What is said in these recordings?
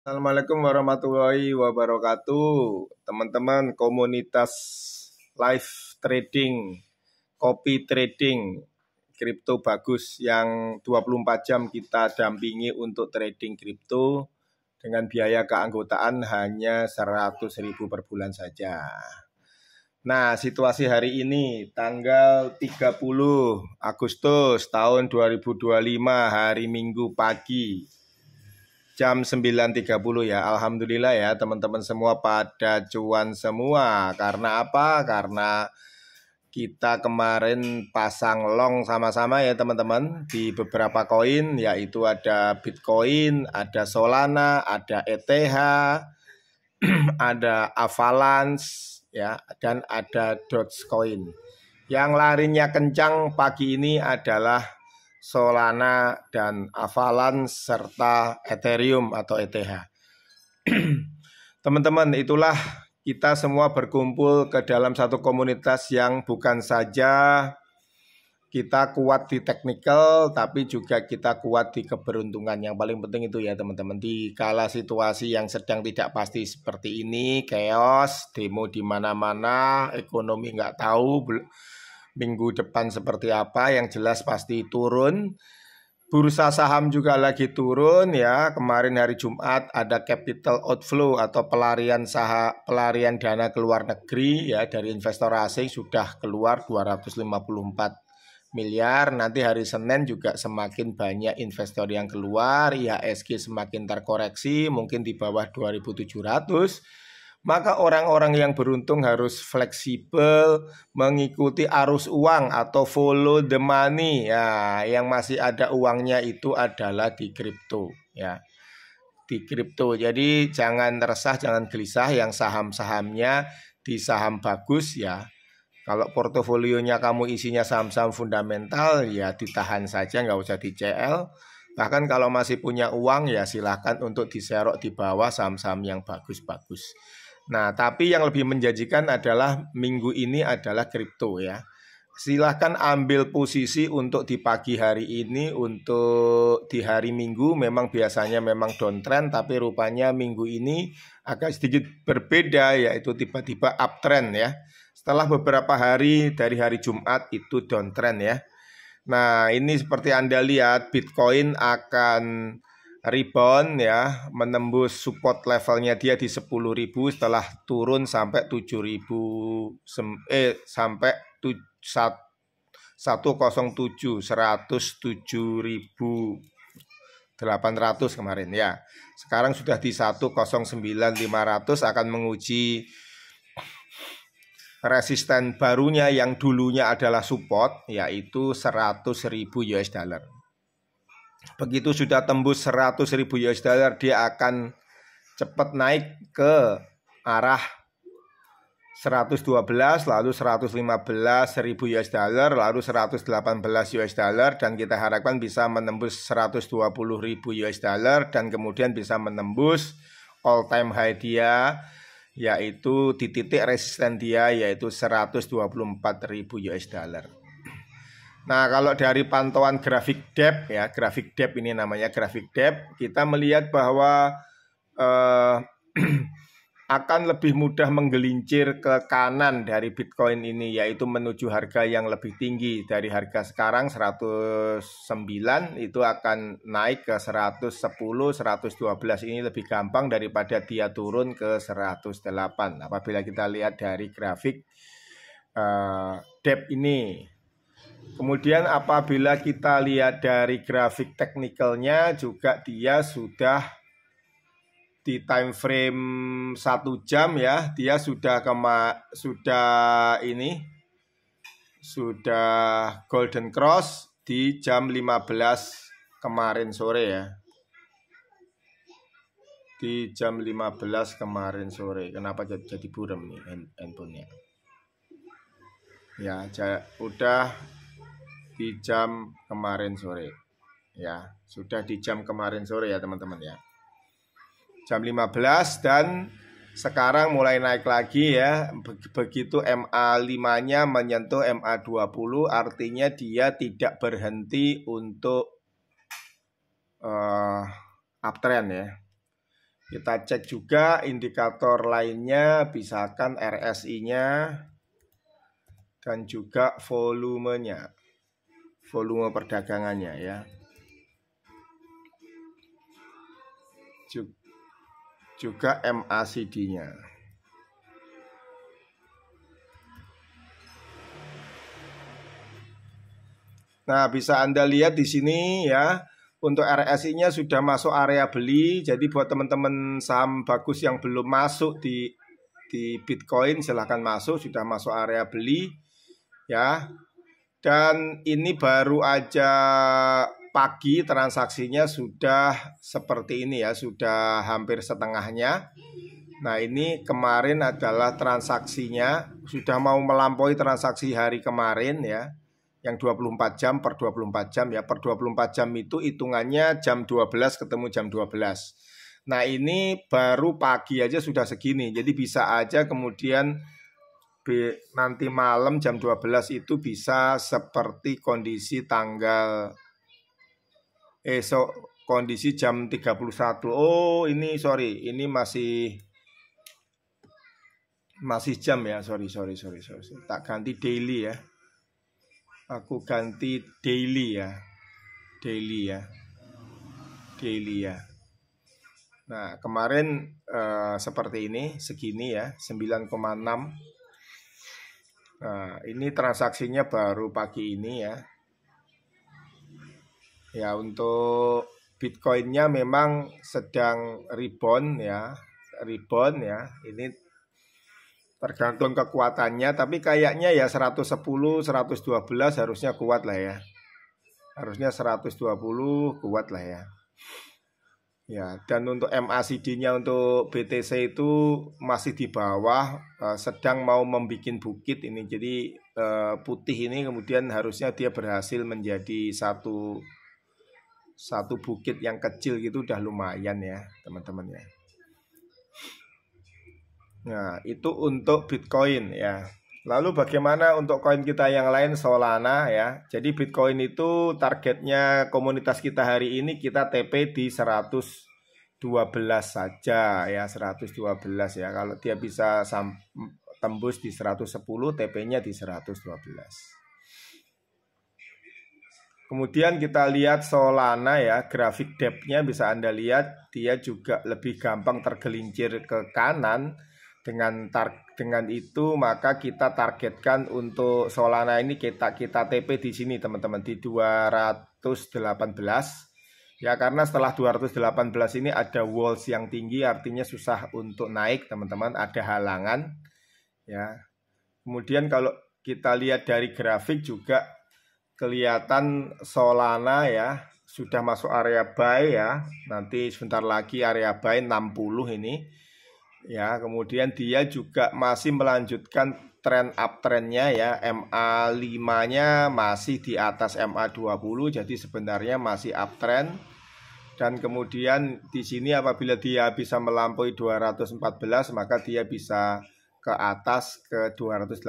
Assalamualaikum warahmatullahi wabarakatuh. Teman-teman komunitas live trading, copy trading, kripto bagus yang 24 jam kita dampingi untuk trading kripto dengan biaya keanggotaan hanya 100.000 per bulan saja. Nah, situasi hari ini tanggal 30 Agustus tahun 2025 hari Minggu pagi. Jam 9.30 ya. Alhamdulillah ya teman-teman semua pada cuan semua. Karena apa? Karena kita kemarin pasang long sama-sama ya teman-teman di beberapa koin, yaitu ada Bitcoin, ada Solana, ada ETH, ada Avalanche ya, dan ada Dogecoin. Yang larinya kencang pagi ini adalah Solana dan Avalanche serta Ethereum atau ETH. Teman-teman, itulah kita semua berkumpul ke dalam satu komunitas yang bukan saja kita kuat di technical, tapi juga kita kuat di keberuntungan. Yang paling penting itu ya teman-teman, di kala situasi yang sedang tidak pasti seperti ini, chaos, demo di mana-mana, ekonomi nggak tahu minggu depan seperti apa, yang jelas pasti turun. Bursa saham juga lagi turun ya. Kemarin hari Jumat ada capital outflow atau pelarian dana ke luar negeri ya, dari investor asing sudah keluar 254 miliar. Nanti hari Senin juga semakin banyak investor yang keluar, IHSG semakin terkoreksi mungkin di bawah 2.700. Maka orang-orang yang beruntung harus fleksibel mengikuti arus uang atau follow the money ya. Yang masih ada uangnya itu adalah di kripto ya. Di kripto. Jadi jangan resah, jangan gelisah. Yang saham-sahamnya di saham bagus ya. Kalau portofolionya kamu isinya saham-saham fundamental ya ditahan saja, nggak usah di CL. Bahkan kalau masih punya uang ya silahkan untuk diserok di bawah saham-saham yang bagus-bagus. Nah, tapi yang lebih menjanjikan adalah minggu ini adalah kripto ya. Silahkan ambil posisi untuk di pagi hari ini. Untuk di hari Minggu memang biasanya memang downtrend, tapi rupanya minggu ini agak sedikit berbeda, yaitu tiba-tiba uptrend ya. Setelah beberapa hari dari hari Jumat itu downtrend ya. Nah, ini seperti Anda lihat Bitcoin akan rebound ya, menembus support levelnya dia di 10.000 setelah turun sampai 7.000 sampai 107.800 kemarin ya. Sekarang sudah di 109.500, akan menguji resisten barunya yang dulunya adalah support, yaitu 100.000 US dollar. Begitu sudah tembus 100.000 US dollar, dia akan cepat naik ke arah 112, lalu 115.000 US dollar, lalu 118 US dollar, dan kita harapkan bisa menembus 120.000 US dollar, dan kemudian bisa menembus all time high dia, yaitu di titik resisten dia, yaitu 124.000 US dollar. Nah, kalau dari pantauan grafik depth ya, grafik depth ini namanya grafik depth, kita melihat bahwa akan lebih mudah menggelincir ke kanan dari Bitcoin ini, yaitu menuju harga yang lebih tinggi. Dari harga sekarang 109 itu akan naik ke 110, 112. Ini lebih gampang daripada dia turun ke 108 apabila kita lihat dari grafik depth ini. Kemudian apabila kita lihat dari grafik teknikalnya juga, dia sudah di time frame 1 jam ya, dia sudah golden cross di jam 15 kemarin sore ya. Di jam 15 kemarin sore. Kenapa jadi buram nih handphonenya? Ya, udah di jam kemarin sore ya, sudah di jam kemarin sore ya teman-teman ya, jam 15, dan sekarang mulai naik lagi ya. Begitu MA5 nya menyentuh MA20, artinya dia tidak berhenti untuk uptrend ya. Kita cek juga indikator lainnya, misalkan RSI-nya dan juga volumenya, volume perdagangannya ya. Juga MACD-nya. Nah, bisa Anda lihat di sini ya. Untuk RSI-nya sudah masuk area beli. Jadi buat teman-teman saham bagus yang belum masuk di Bitcoin, silahkan masuk, sudah masuk area beli ya. Dan ini baru aja pagi transaksinya sudah seperti ini ya, sudah hampir setengahnya. Nah, ini kemarin adalah transaksinya sudah mau melampaui transaksi hari kemarin ya, yang 24 jam per 24 jam ya. Per 24 jam itu hitungannya jam 12 ketemu jam 12. Nah, ini baru pagi aja sudah segini. Jadi bisa aja kemudian nanti malam jam 12 itu bisa seperti kondisi tanggal kondisi jam 31. Oh, ini sorry, ini masih jam ya. Sorry. Tak ganti daily ya. Aku ganti daily ya. Daily ya. Nah, kemarin seperti ini, segini ya, 9,6. Nah, ini transaksinya baru pagi ini ya. Ya, untuk Bitcoin-nya memang sedang rebound ya. Ini tergantung kekuatannya, tapi kayaknya ya 110, 112 harusnya kuat lah ya. Harusnya 120 kuat lah ya. Ya, dan untuk MACD-nya untuk BTC itu masih di bawah, sedang mau membuat bukit ini. Jadi putih ini kemudian harusnya dia berhasil menjadi satu bukit yang kecil gitu, udah lumayan ya teman-teman ya. Nah, itu untuk Bitcoin ya. Lalu bagaimana untuk koin kita yang lain, Solana ya. Jadi Bitcoin itu targetnya komunitas kita hari ini kita TP di 112 saja ya, 112 ya. Kalau dia bisa tembus di 110, TP-nya di 112. Kemudian kita lihat Solana ya, grafik depth-nya bisa Anda lihat, dia juga lebih gampang tergelincir ke kanan. Dengan itu maka kita targetkan untuk Solana ini kita TP di sini teman-teman, di 218 ya, karena setelah 218 ini ada walls yang tinggi, artinya susah untuk naik teman-teman, ada halangan ya. Kemudian kalau kita lihat dari grafik juga kelihatan Solana ya sudah masuk area buy ya, nanti sebentar lagi area buy 60 ini ya. Kemudian dia juga masih melanjutkan tren uptrendnya ya, MA5-nya masih di atas MA20, jadi sebenarnya masih uptrend. Dan kemudian di sini apabila dia bisa melampaui 214, maka dia bisa ke atas ke 218.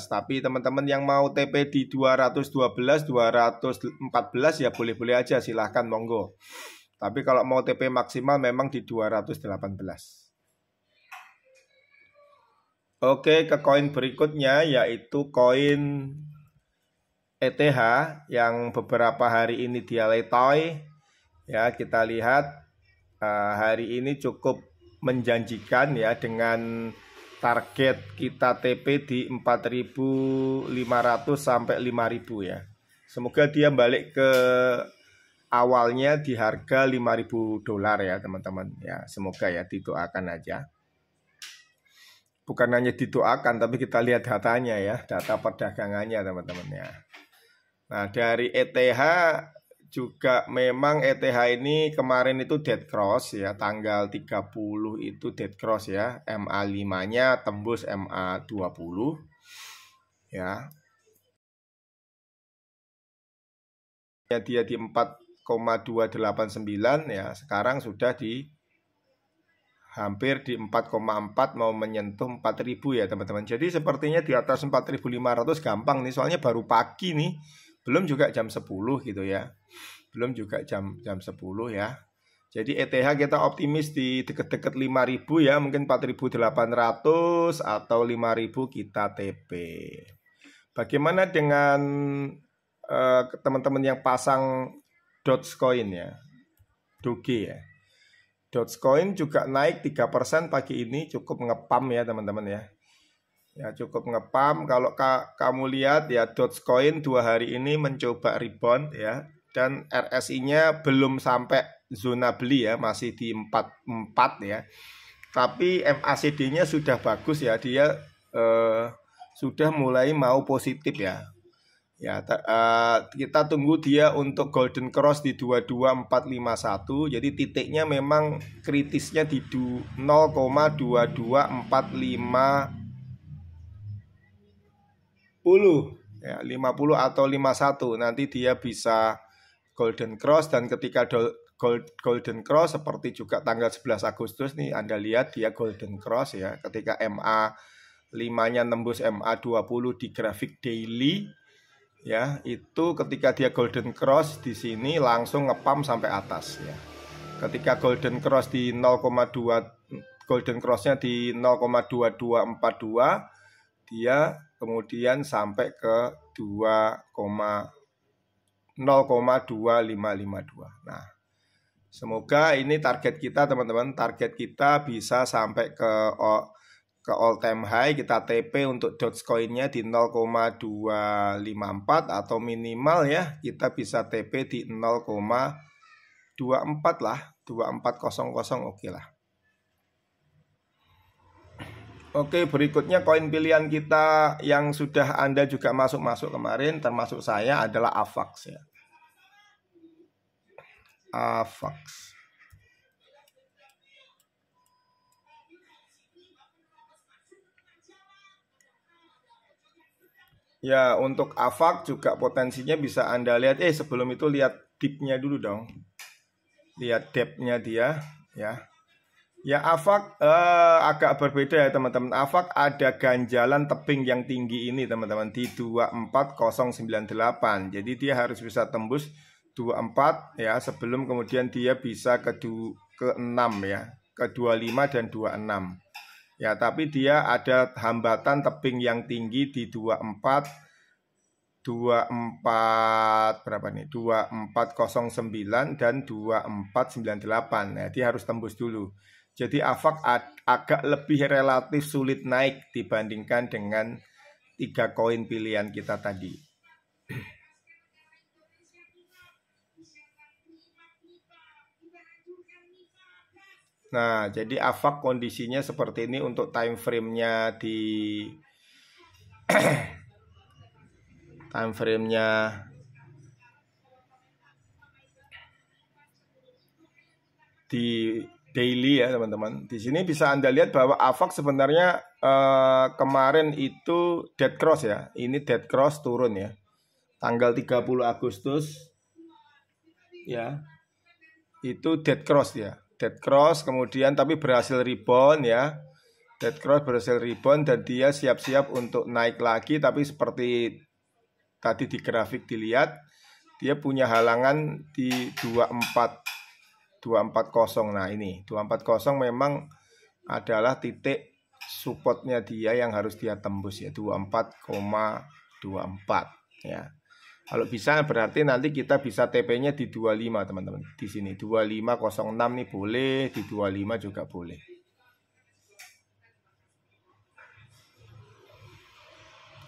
Tapi teman-teman yang mau TP di 212, 214 ya boleh-boleh aja, silahkan monggo. Tapi kalau mau TP maksimal memang di 218. Oke, ke koin berikutnya yaitu koin ETH yang beberapa hari ini dia letoy ya. Kita lihat hari ini cukup menjanjikan ya, dengan target kita TP di 4.500 sampai 5.000 ya. Semoga dia balik ke awalnya di harga $5.000 ya teman-teman ya. Semoga ya, didoakan aja. Bukan hanya didoakan, tapi kita lihat datanya ya, data perdagangannya teman-teman ya. Nah, dari ETH juga memang ETH ini kemarin itu dead cross ya, tanggal 30 itu dead cross ya. MA5-nya tembus MA20 ya. Dia di 4,289 ya, sekarang sudah di hampir di 4,4, mau menyentuh 4.000 ya teman-teman. Jadi sepertinya di atas 4.500 gampang nih, soalnya baru pagi nih, belum juga jam 10 gitu ya. Belum juga jam 10 ya. Jadi ETH kita optimis di deket-deket 5.000 ya, mungkin 4.800 atau 5.000 kita TP. Bagaimana dengan teman-teman yang pasang Dogecoin ya, Doge ya. Dogecoin juga naik 3% pagi ini, cukup ngepam ya teman-teman ya. Ya cukup ngepam. Kalau kamu lihat ya, Dogecoin 2 hari ini mencoba rebound ya, dan RSI-nya belum sampai zona beli ya, masih di 44 ya. Tapi MACD-nya sudah bagus ya, dia sudah mulai mau positif ya. Ya, kita tunggu dia untuk golden cross di 22451. Jadi titiknya memang kritisnya di 0,22450 ya, 50 atau 51. Nanti dia bisa golden cross, dan ketika golden cross seperti juga tanggal 11 Agustus nih, Anda lihat dia golden cross ya, ketika MA 5-nya nembus MA 20 di grafik daily ya, itu ketika dia golden cross di sini langsung ngepam sampai atas ya. Ketika golden cross di 0,2, golden crossnya di 0,2242, dia kemudian sampai ke 0,2552. Nah, semoga ini target kita teman-teman, target kita bisa sampai ke all time high. Kita TP untuk Dogecoin-nya di 0,254 atau minimal ya kita bisa TP di 0,24 lah, 2400 oke lah. Oke, berikutnya koin pilihan kita yang sudah Anda juga masuk kemarin, termasuk saya, adalah AVAX ya. AVAX. Ya, untuk AVAX juga potensinya bisa Anda lihat. Sebelum itu lihat dip-nya dulu dong. Lihat depth-nya dia ya. Ya, AVAX agak berbeda ya teman-teman. AVAX ada ganjalan tebing yang tinggi ini teman-teman di 24098. Jadi dia harus bisa tembus 24 ya, sebelum kemudian dia bisa ke 6 ya, ke 25 dan 26. Ya, tapi dia ada hambatan tebing yang tinggi di 24 berapa nih? 2409 dan 2498. Nah, dia harus tembus dulu. Jadi AVAX agak lebih relatif sulit naik dibandingkan dengan 3 koin pilihan kita tadi. Nah, jadi AVAX kondisinya seperti ini untuk time frame-nya di time frame-nya di daily ya teman-teman. Di sini bisa Anda lihat bahwa AVAX sebenarnya kemarin itu dead cross ya. Ini dead cross turun ya. Tanggal 30 Agustus ya. Itu dead cross ya. Dead cross kemudian tapi berhasil rebound ya. Dead cross berhasil rebound dan dia siap-siap untuk naik lagi, tapi seperti tadi di grafik dilihat dia punya halangan di 240. Nah, ini 240 memang adalah titik supportnya dia yang harus dia tembus ya, 24,24 ya. Kalau bisa berarti nanti kita bisa TP-nya di 25 teman-teman. Di sini 2506 nih boleh, di 25 juga boleh.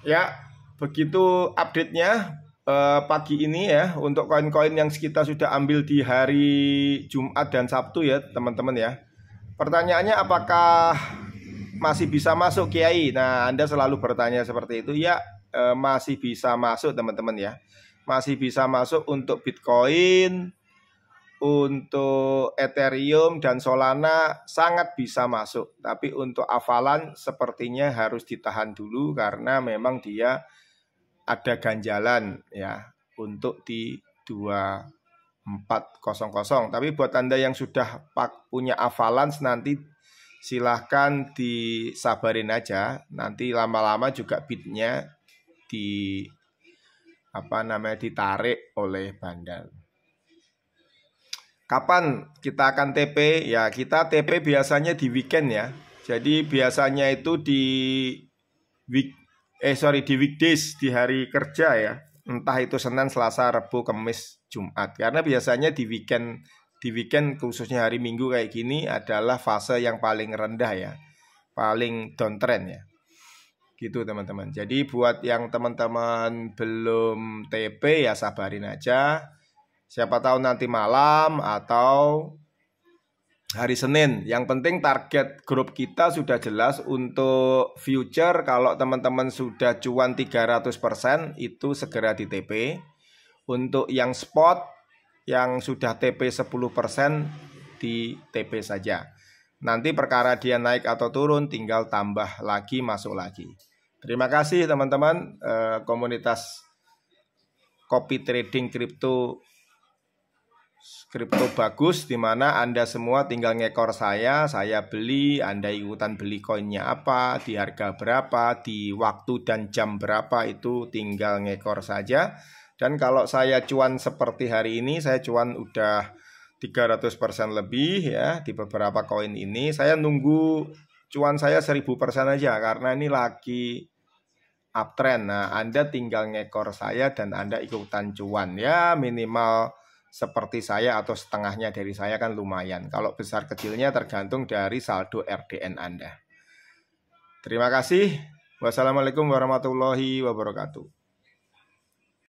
Ya, begitu update-nya pagi ini ya untuk koin-koin yang kita sudah ambil di hari Jumat dan Sabtu ya teman-teman ya. Pertanyaannya apakah masih bisa masuk Kiai? Nah, Anda selalu bertanya seperti itu ya. Masih bisa masuk teman-teman ya. Masih bisa masuk untuk Bitcoin, untuk Ethereum dan Solana sangat bisa masuk. Tapi untuk Avalanche sepertinya harus ditahan dulu karena memang dia ada ganjalan ya untuk di 2400. Tapi buat Anda yang sudah punya Avalanche nanti silahkan disabarin aja. Nanti lama-lama juga bitnya ditarik oleh bandar. Kapan kita akan TP? Ya, kita TP biasanya di weekend ya. Jadi biasanya itu di di weekdays, di hari kerja ya. Entah itu Senin, Selasa, Rabu, Kamis, Jumat. Karena biasanya di weekend khususnya hari Minggu kayak gini adalah fase yang paling rendah ya. Paling downtrend ya. Gitu teman-teman. Jadi buat yang teman-teman belum TP ya sabarin aja. Siapa tahu nanti malam atau hari Senin. Yang penting target grup kita sudah jelas. Untuk future kalau teman-teman sudah cuan 300% itu segera di TP. Untuk yang spot yang sudah TP 10% di TP saja. Nanti perkara dia naik atau turun tinggal tambah lagi, masuk lagi. Terima kasih teman-teman, komunitas Copy Trading Crypto bagus, dimana Anda semua tinggal ngekor saya beli, Anda ikutan beli koinnya apa, di harga berapa, di waktu dan jam berapa, itu tinggal ngekor saja. Dan kalau saya cuan seperti hari ini, saya cuan udah 300% lebih ya di beberapa koin ini. Saya nunggu cuan saya 1000% aja karena ini lagi uptrend. Nah, Anda tinggal ngekor saya dan Anda ikutan cuan ya, minimal seperti saya atau setengahnya dari saya kan lumayan. Kalau besar kecilnya tergantung dari saldo RDN Anda. Terima kasih. Wassalamualaikum warahmatullahi wabarakatuh.